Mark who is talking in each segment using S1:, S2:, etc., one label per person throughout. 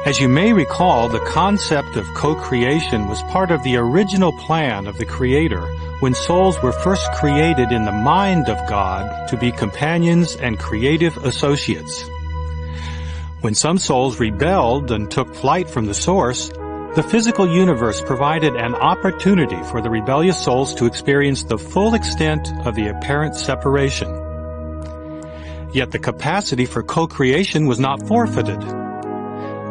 S1: As you may recall, the concept of co-creation was part of the original plan of the Creator when souls were first created in the mind of God to be companions and creative associates. When some souls rebelled and took flight from the source, the physical universe provided an opportunity for the rebellious souls to experience the full extent of the apparent separation. Yet the capacity for co-creation was not forfeited.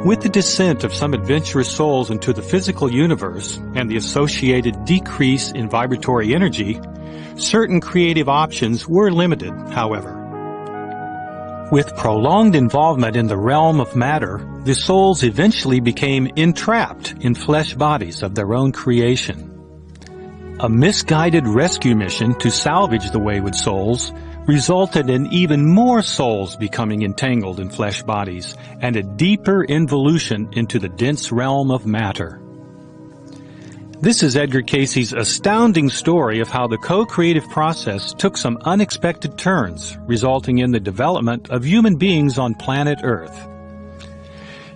S1: With the descent of some adventurous souls into the physical universe and the associated decrease in vibratory energy, certain creative options were limited, however. With prolonged involvement in the realm of matter, the souls eventually became entrapped in flesh bodies of their own creation. A misguided rescue mission to salvage the wayward souls resulted in even more souls becoming entangled in flesh bodies and a deeper involution into the dense realm of matter. This is Edgar Cayce's astounding story of how the co-creative process took some unexpected turns, resulting in the development of human beings on planet Earth.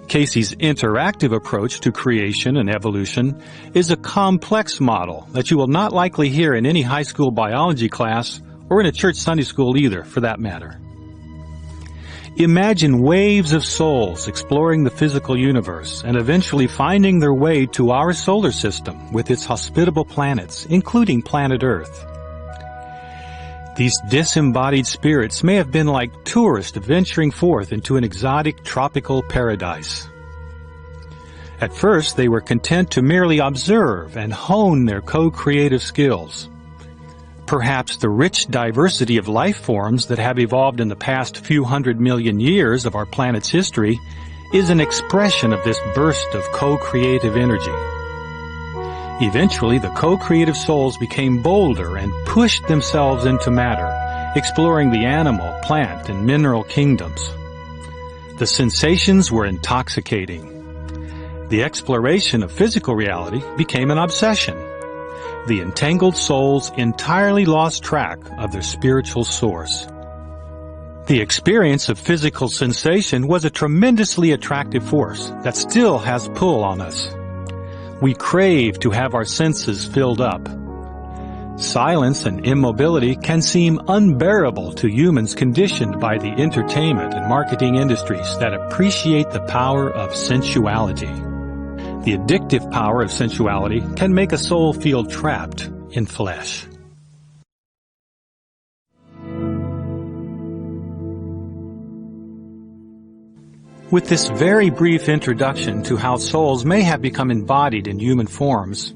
S1: Cayce's interactive approach to creation and evolution is a complex model that you will not likely hear in any high school biology class or in a church Sunday school either, for that matter. Imagine waves of souls exploring the physical universe and eventually finding their way to our solar system with its hospitable planets, including planet Earth. These disembodied spirits may have been like tourists venturing forth into an exotic tropical paradise. At first, they were content to merely observe and hone their co-creative skills. Perhaps the rich diversity of life forms that have evolved in the past few 100 million years of our planet's history is an expression of this burst of co-creative energy. Eventually, the co-creative souls became bolder and pushed themselves into matter, exploring the animal, plant, and mineral kingdoms. The sensations were intoxicating. The exploration of physical reality became an obsession. The entangled souls entirely lost track of their spiritual source. The experience of physical sensation was a tremendously attractive force that still has pull on us. We crave to have our senses filled up. Silence and immobility can seem unbearable to humans conditioned by the entertainment and marketing industries that appreciate the power of sensuality. The addictive power of sensuality can make a soul feel trapped in flesh. With this very brief introduction to how souls may have become embodied in human forms,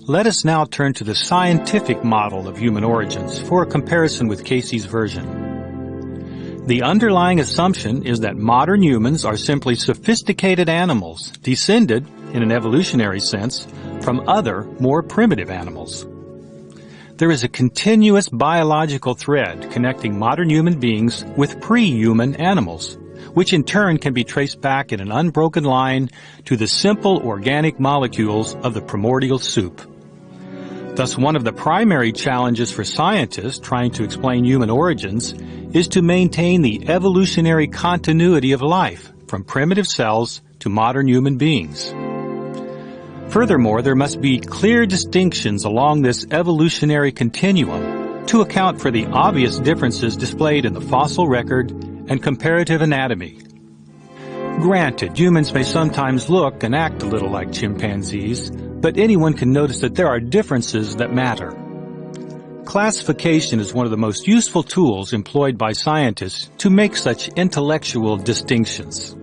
S1: let us now turn to the scientific model of human origins for a comparison with Cayce's version. The underlying assumption is that modern humans are simply sophisticated animals, descended, in an evolutionary sense, from other, more primitive animals. There is a continuous biological thread connecting modern human beings with pre-human animals, which in turn can be traced back in an unbroken line to the simple organic molecules of the primordial soup. Thus, one of the primary challenges for scientists trying to explain human origins is to maintain the evolutionary continuity of life from primitive cells to modern human beings. Furthermore, there must be clear distinctions along this evolutionary continuum to account for the obvious differences displayed in the fossil record and comparative anatomy. Granted, humans may sometimes look and act a little like chimpanzees, but anyone can notice that there are differences that matter. Classification is one of the most useful tools employed by scientists to make such intellectual distinctions.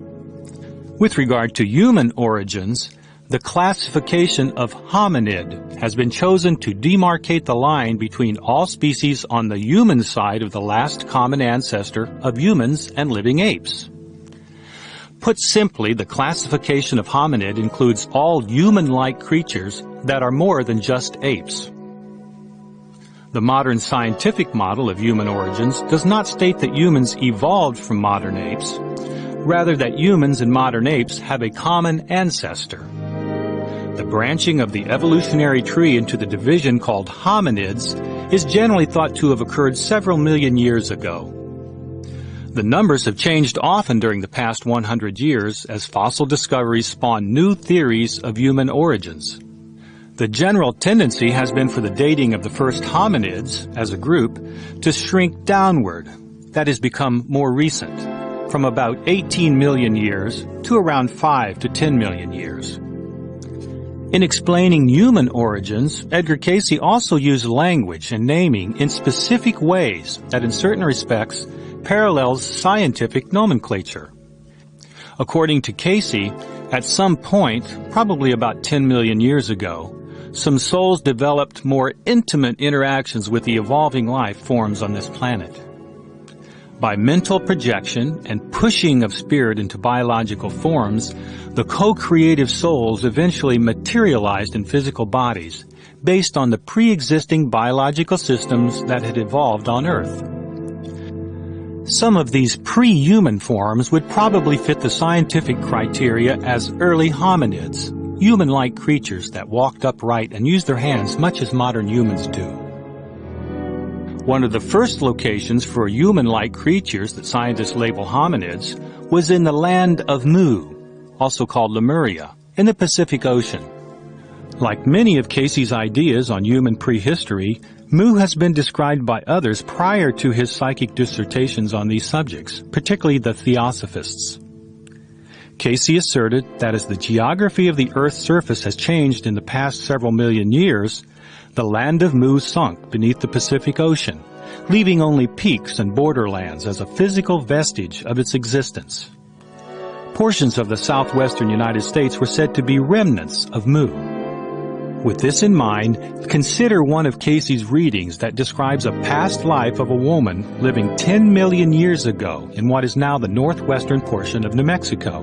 S1: With regard to human origins, the classification of hominid has been chosen to demarcate the line between all species on the human side of the last common ancestor of humans and living apes. Put simply, the classification of hominid includes all human-like creatures that are more than just apes. The modern scientific model of human origins does not state that humans evolved from modern apes, rather that humans and modern apes have a common ancestor. The branching of the evolutionary tree into the division called hominids is generally thought to have occurred several million years ago. The numbers have changed often during the past 100 years as fossil discoveries spawn new theories of human origins. The general tendency has been for the dating of the first hominids, as a group, to shrink downward, that is, become more recent, from about 18 million years to around 5 to 10 million years. In explaining human origins, Edgar Cayce also used language and naming in specific ways that in certain respects parallels scientific nomenclature. According to Cayce, at some point, probably about 10 million years ago, some souls developed more intimate interactions with the evolving life forms on this planet. By mental projection and pushing of spirit into biological forms, the co-creative souls eventually materialized in physical bodies based on the pre-existing biological systems that had evolved on Earth. Some of these pre-human forms would probably fit the scientific criteria as early hominids, human-like creatures that walked upright and used their hands much as modern humans do. One of the first locations for human-like creatures that scientists label hominids was in the land of Mu, also called Lemuria, in the Pacific Ocean. Like many of Cayce's ideas on human prehistory, Mu has been described by others prior to his psychic dissertations on these subjects, particularly the Theosophists. Cayce asserted that as the geography of the Earth's surface has changed in the past several million years, the land of Mu sunk beneath the Pacific Ocean, leaving only peaks and borderlands as a physical vestige of its existence. Portions of the southwestern United States were said to be remnants of Mu. With this in mind, consider one of Cayce's readings that describes a past life of a woman living 10 million years ago in what is now the northwestern portion of New Mexico.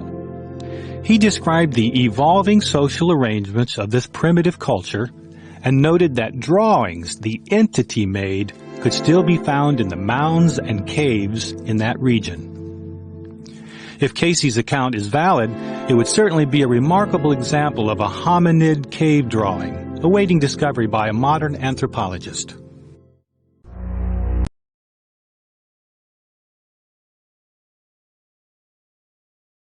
S1: He described the evolving social arrangements of this primitive culture and noted that drawings the entity made could still be found in the mounds and caves in that region. If Cayce's account is valid, it would certainly be a remarkable example of a hominid cave drawing, awaiting discovery by a modern anthropologist.